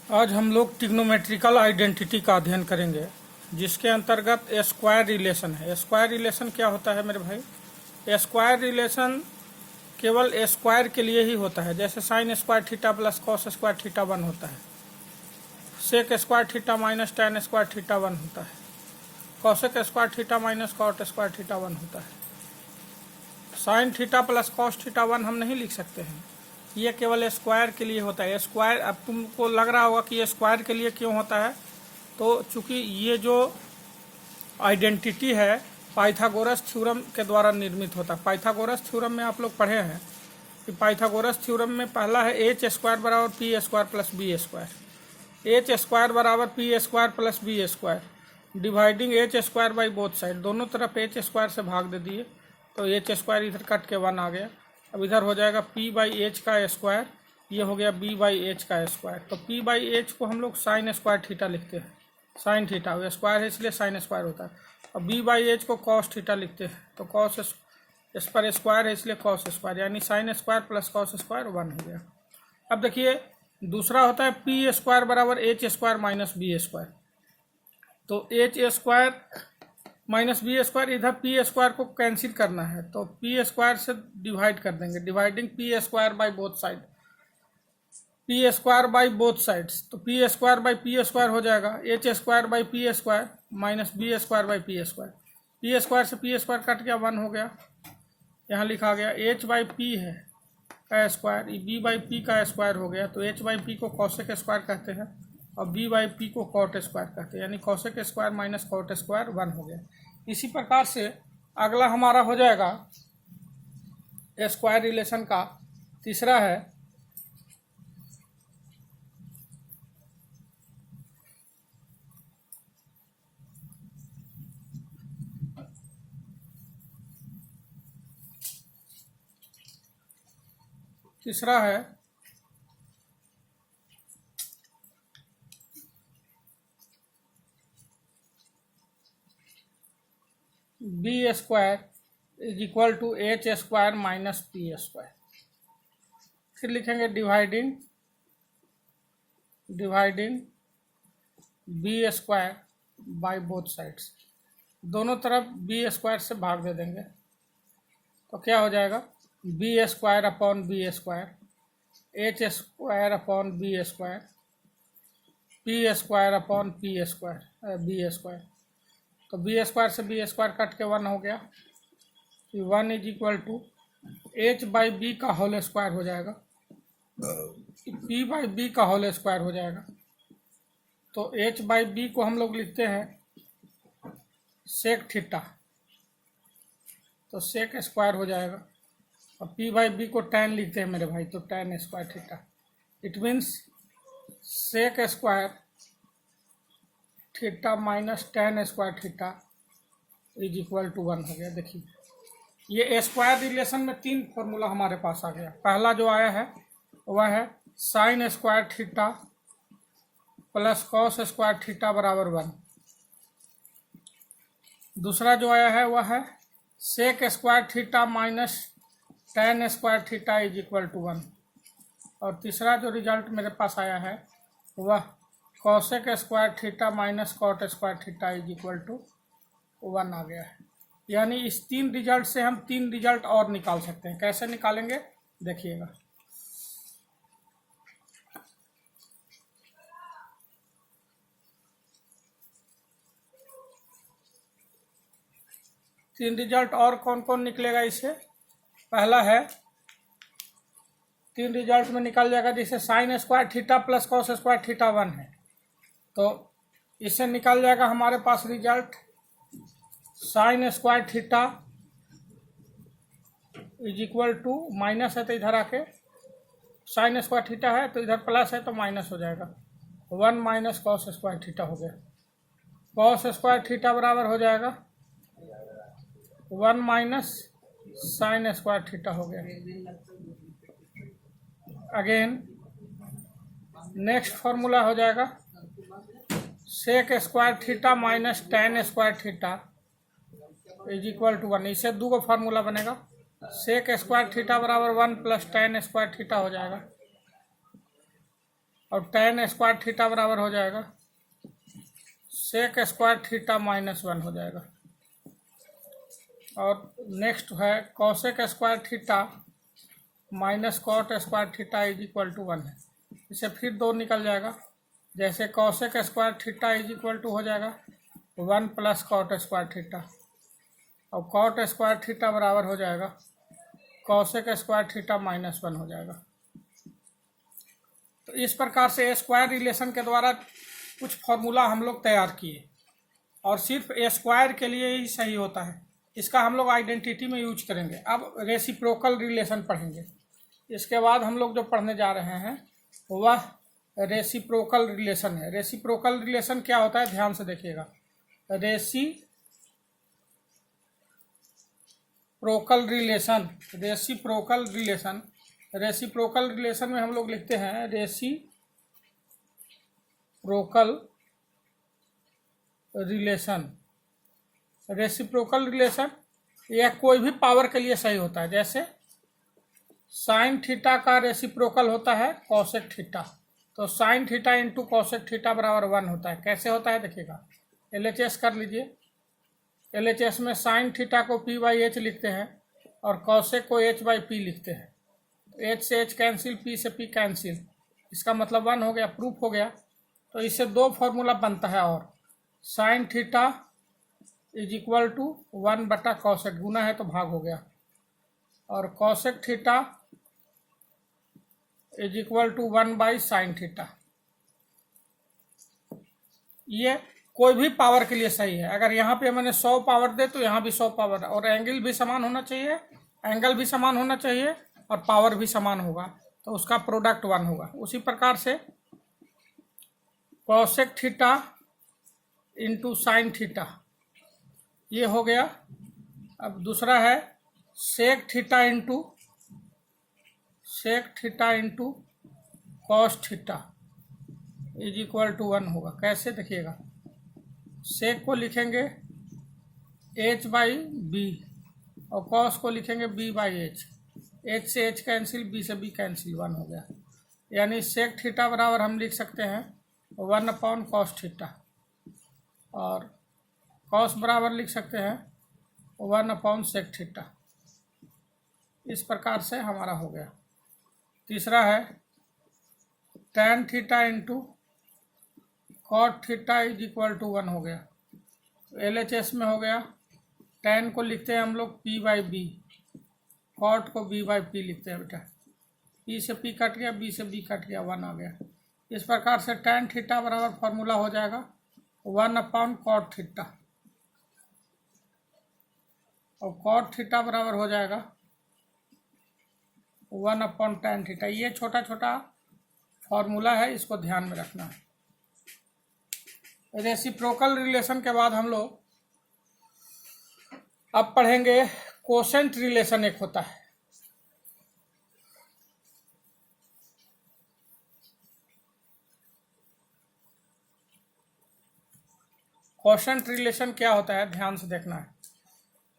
आज हम लोग ट्रिग्नोमेट्रिकल आइडेंटिटी का अध्ययन करेंगे, जिसके अंतर्गत स्क्वायर रिलेशन है। स्क्वायर रिलेशन क्या होता है मेरे भाई? स्क्वायर रिलेशन केवल स्क्वायर के लिए ही होता है। जैसे sine square theta plus cos square theta 1 होता है, sec square theta minus tan square theta 1 होता है, cosec square theta minus cot square theta 1 होता है। Sine theta plus cos theta 1 हम नहीं लिख सकते हैं, ये केवल स्क्वायर के लिए होता है। स्क्वायर, अब तुमको लग रहा होगा कि ये स्क्वायर के लिए क्यों होता है, तो चूंकि ये जो आइडेंटिटी है पाइथागोरस थ्योरम के द्वारा निर्मित होता है। पाइथागोरस थ्योरम में आप लोग पढ़े हैं कि पाइथागोरस थ्योरम में पहला है एच स्क्वायर बराबर P square plus B square. H square बराबर P square plus B square, dividing H square by both side. दोनों तरफ एच स्क्वायर से भाग दे दिए तो एच स्क्वायर इधर कट के 1 आ गया। अब इधर हो जाएगा p बाई एच का स्क्वायर, ये हो गया b बाई एच का स्क्वायर। तो p बाई एच को हम लोग साइन स्क्वायर थीटा लिखते हैं, साइन थीटा स्क्वायर है इसलिए साइन स्क्वायर होता है। और b बाई एच को कॉस थीटा लिखते हैं, तो कॉस इस पर स्क्वायर है इसलिए कॉस स्क्वायर, यानी sine square plus cos square 1 हो गया। अब देखिए दूसरा होता है पी स्क्वायर बराबर H square minus B square. तो H square minus B square, इधर पी स्क्वायर को कैंसिल करना है तो पी स्क्वायर से डिवाइड कर देंगे, dividing P square by both side, P square by both sides. तो P square by P square हो जाएगा H square by P square minus B square by P square. P square से P square cut गया 1 हो गया। यहाँ लिखा गया एच बाई पी है का स्क्वायर, बी बाई पी का स्क्वायर हो गया। तो एच बाई पी को कॉसेक स्क्वायर कहते हैं और बी बाई पी को कॉट स्क्वायर कहते हैं, यानी cosec square minus cot square 1 हो गया। इसी प्रकार से अगला हमारा हो जाएगा स्क्वायर रिलेशन का तीसरा है B square is equal to H square minus P square. फिर लिखेंगे dividing B square by both sides. दोनों तरफ बी स्क्वायर से भाग दे देंगे तो क्या हो जाएगा B square upon B square, H square upon B square, P square upon P square B square. तो बी स्क्वायर से बी स्क्वायर कट के 1 हो गया। 1 is equal to H by B का होल स्क्वायर हो जाएगा, पी बाई बी का whole square हो जाएगा। तो एच बाई बी को हम लोग लिखते हैं सेक थीटा, तो सेक स्क्वायर हो जाएगा। और पी बाई बी को टैन लिखते हैं मेरे भाई, तो tan square theta. It means sec square theta minus tan square theta is equal to 1 हो गया। देखिए ये स्क्वायर रिलेशन में 3 फॉर्मूला हमारे पास आ गया। पहला जो आया है वह है sine square theta plus cos square theta बराबर 1। दूसरा जो आया है वह है sec square theta minus tan square theta is equal to 1। और तीसरा जो रिजल्ट मेरे पास आया है वह cosec square theta minus cot square theta is equal to 1 आ गया है। यानी इस 3 रिजल्ट से हम 3 रिजल्ट और निकाल सकते हैं। कैसे निकालेंगे देखिएगा। तीन रिजल्ट और कौन कौन निकलेगा इससे? पहला है 3 रिजल्ट में निकल जाएगा, जैसे sine square theta plus cos square theta 1 है तो इससे निकल जाएगा हमारे पास result sine square theta is equal to, minus है तो इधर आके साइन स्क्वायर थीटा है तो इधर प्लस है तो माइनस हो जाएगा, 1 माइनस कॉस स्क्वायर थीटा हो गया। कॉस स्क्वायर थीटा बराबर हो जाएगा 1 माइनस साइन स्क्वायर थीटा हो गया। अगेन नेक्स्ट फॉर्मूला हो जाएगा sec square theta minus tan square theta is equal to 1। इससे 2 फार्मूला बनेगा, सेक स्क्वायर थीटा बराबर 1 प्लस टैन स्क्वायर थीटा हो जाएगा। और tan स्क्वायर थीटा बराबर हो जाएगा sec स्क्वायर थीटा -1 हो जाएगा। और नेक्स्ट है cosec square theta minus cot square theta is equal to 1 है। इसे फिर 2 निकल जाएगा, जैसे cosec square theta is equal to हो जाएगा 1 प्लस कॉट स्क्वायर थीटा, और कॉट स्क्वायर थीटा बराबर हो जाएगा cosec स्क्वायर थीटा -1 हो जाएगा। तो इस प्रकार से ए स्क्वायर रिलेशन के द्वारा कुछ फॉर्मूला हम लोग तैयार किए, और सिर्फ ए स्क्वायर के लिए ही सही होता है। इसका हम लोग आइडेंटिटी में यूज करेंगे। अब रेसिप्रोकल रिलेशन पढ़ेंगे। इसके बाद हम लोग जो पढ़ने जा रहे हैं वह रेसिप्रोकल रिलेशन है। रेसिप्रोकल रिलेशन क्या होता है, ध्यान से देखिएगा। रेसिप्रोकल रिलेशन में हम लोग लिखते हैं रेसिप्रोकल रिलेशन यह कोई भी पावर के लिए सही होता है। जैसे साइन थीटा का रेसिप्रोकल होता है कॉसेक थीटा, तो sine theta into cosec theta बराबर 1 होता है। कैसे होता है देखिएगा, LHS कर लीजिए। LHS में साइन थीटा को P/H लिखते हैं और कॉसेक को H/P लिखते हैं। H से H कैंसिल, P से P कैंसिल, इसका मतलब 1 हो गया, प्रूफ हो गया। तो इससे 2 फॉर्मूला बनता है, और sine theta is equal to 1/कॉसेक, गुना है तो भाग हो गया, और cosec theta is equal to 1/साइन थीटा। ये कोई भी पावर के लिए सही है। अगर यहाँ पे मैंने 100 पावर दे तो यहाँ भी 100 पावर, और एंगल भी समान होना चाहिए, और पावर भी समान होगा, तो उसका प्रोडक्ट 1 होगा। उसी प्रकार से cosec theta into sine theta ये हो गया। अब दूसरा है sec theta into cos theta is equal to 1 होगा। कैसे देखिएगा, सेक को लिखेंगे H/B और कॉस को लिखेंगे B/H। H से H कैंसिल, B से B कैंसिल, 1 हो गया। यानी सेक थीटा बराबर हम लिख सकते हैं 1/कॉस थीटा, और कॉस बराबर लिख सकते हैं 1/सेक थीटा। इस प्रकार से हमारा हो गया। तीसरा है tan theta into cot theta is equal to 1 हो गया। LHS में हो गया, tan को लिखते हैं हम लोग P/B, कॉट को B/P लिखते हैं बेटा। P से P कट गया, B से B कट गया, 1 आ गया। इस प्रकार से tan थीटा बराबर फॉर्मूला हो जाएगा 1/कॉट थीटा, और कॉट थीटा बराबर हो जाएगा 1/tan थीटा। ये छोटा छोटा फॉर्मूला है, इसको ध्यान में रखना है। रेसिप्रोकल रिलेशन के बाद हम लोग अब पढ़ेंगे कोसेंट रिलेशन। एक होता है कोसेंट रिलेशन। क्या होता है ध्यान से देखना है।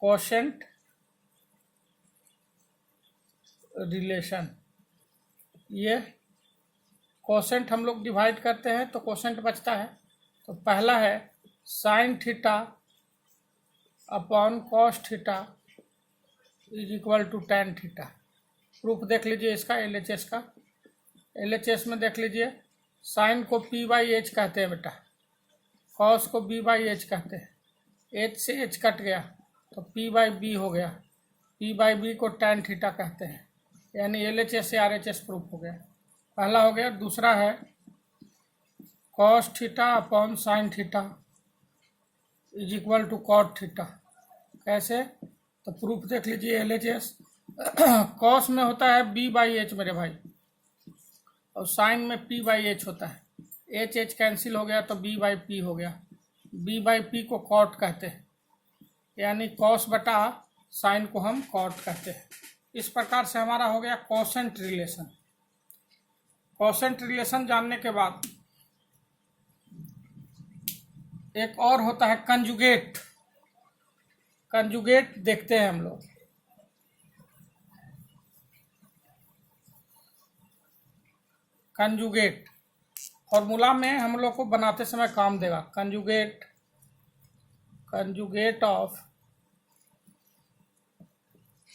कोसेंट रिलेशन, ये कोसेंट हम लोग डिवाइड करते हैं तो कोसेंट बचता है। तो पहला है sine theta upon cos theta is equal to tan theta. Proof देख लीजिए इसका, LHS का। LHS में देख लीजिए, साइन को P/H कहते हैं बेटा, कॉस को B/H कहते हैं। H से H कट गया तो P/B हो गया, P/B को tan थीटा कहते हैं। यानी LHS से RHS प्रूफ हो गया, पहला हो गया। दूसरा है cos theta upon sine theta is equal to cot theta. कैसे, तो प्रूफ देख लीजिए LHS। कॉस में होता है B/H मेरे भाई, और साइन में P/H होता है। H कैंसिल हो गया तो B/P हो गया। B/P को कॉट कहते हैं, यानी कॉस बटा साइन को हम कॉट कहते हैं। इस प्रकार से हमारा हो गया कोसेंट रिलेशन। कोसेंट रिलेशन जानने के बाद एक और होता है कंजुगेट। कंजुगेट देखते हैं हम लोग। कंजुगेट फॉर्मूला में हम लोग को बनाते समय काम देगा। Conjugate of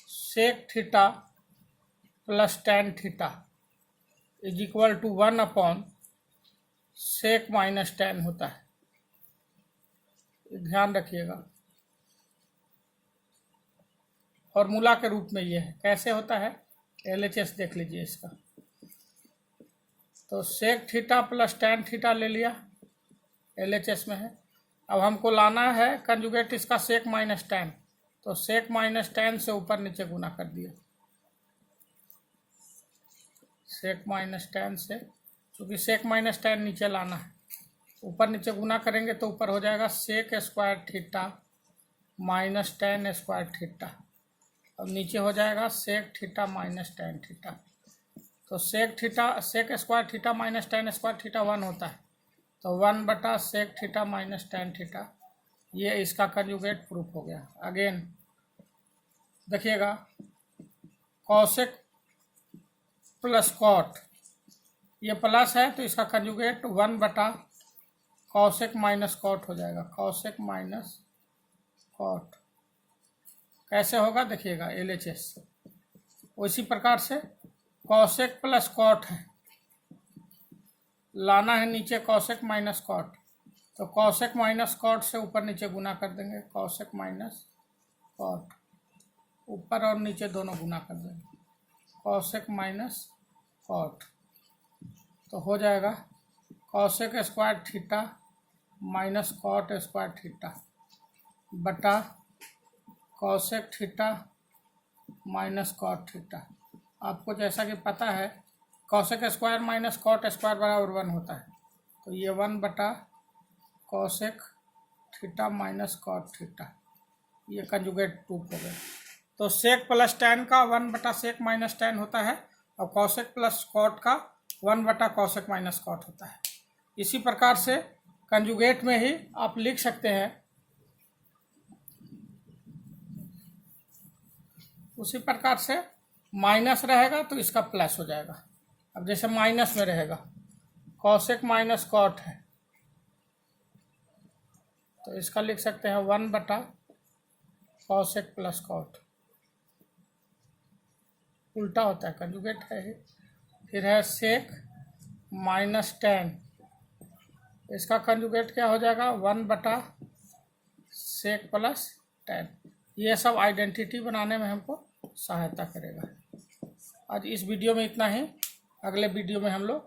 sec theta plus tan theta is equal to 1 sec minus tan होता है। ध्यान रखिएगा, फॉर्मूला के रूप में ये है। कैसे होता है LHS देख लीजिए इसका। तो sec theta plus tan theta ले लिया, LHS में है। अब हमको लाना है कंजुगेट इसका सेक माइनस टेन, तो सेक माइनस टेन से ऊपर नीचे गुना कर दिया। सेक माइनस टेन से, क्योंकि सेक माइनस टेन नीचे लाना है, ऊपर नीचे गुना करेंगे तो ऊपर हो जाएगा sec square theta minus tan square theta. अब नीचे हो जाएगा sec theta minus tan theta. तो sec square theta minus tan square theta 1 होता है, तो 1 sec theta minus tan theta, ये इसका कंजुगेट प्रूफ हो गया। अगेन देखिएगा, कॉसेक प्लस कॉट, ये प्लस है तो इसका कंजुगेट 1 कॉसेक माइनस कॉट हो जाएगा। कॉसेक माइनस कॉट कैसे होगा देखिएगा LHS। उसी प्रकार से कॉसेक प्लस कॉट है, लाना है नीचे कॉसेक माइनस कॉट, तो कॉसेक माइनस कॉट से ऊपर नीचे गुना कर देंगे। कॉसेक माइनस कॉट, ऊपर और नीचे दोनों गुना कर देंगे। कॉसेक माइनस कॉट, तो हो जाएगा cosec square theta minus cot square theta बटा cosec theta minus cot theta. आपको जैसा कि पता है cosec square minus cot square बराबर 1 होता है, तो ये 1 cosec theta minus cot theta, ये कंजुगेट प्रूफ हो गया। तो सेक प्लस टेन का 1 सेक माइनस टेन होता है, और कॉसेक प्लस कॉट का 1 कॉसेक माइनस कॉट होता है। इसी प्रकार से कंजुगेट में ही आप लिख सकते हैं, उसी प्रकार से माइनस रहेगा तो इसका प्लस हो जाएगा। अब जैसे माइनस में रहेगा कॉसेक माइनस कॉट है, तो इसका लिख सकते हैं 1 कॉसेक प्लस कॉट, उल्टा होता है, कंजुगेट है ही। फिर है सेक माइनस टेन, इसका कंजुगेट क्या हो जाएगा 1 सेक प्लस टेन। ये सब आइडेंटिटी बनाने में हमको सहायता करेगा। आज इस वीडियो में इतना ही, अगले वीडियो में हम लोग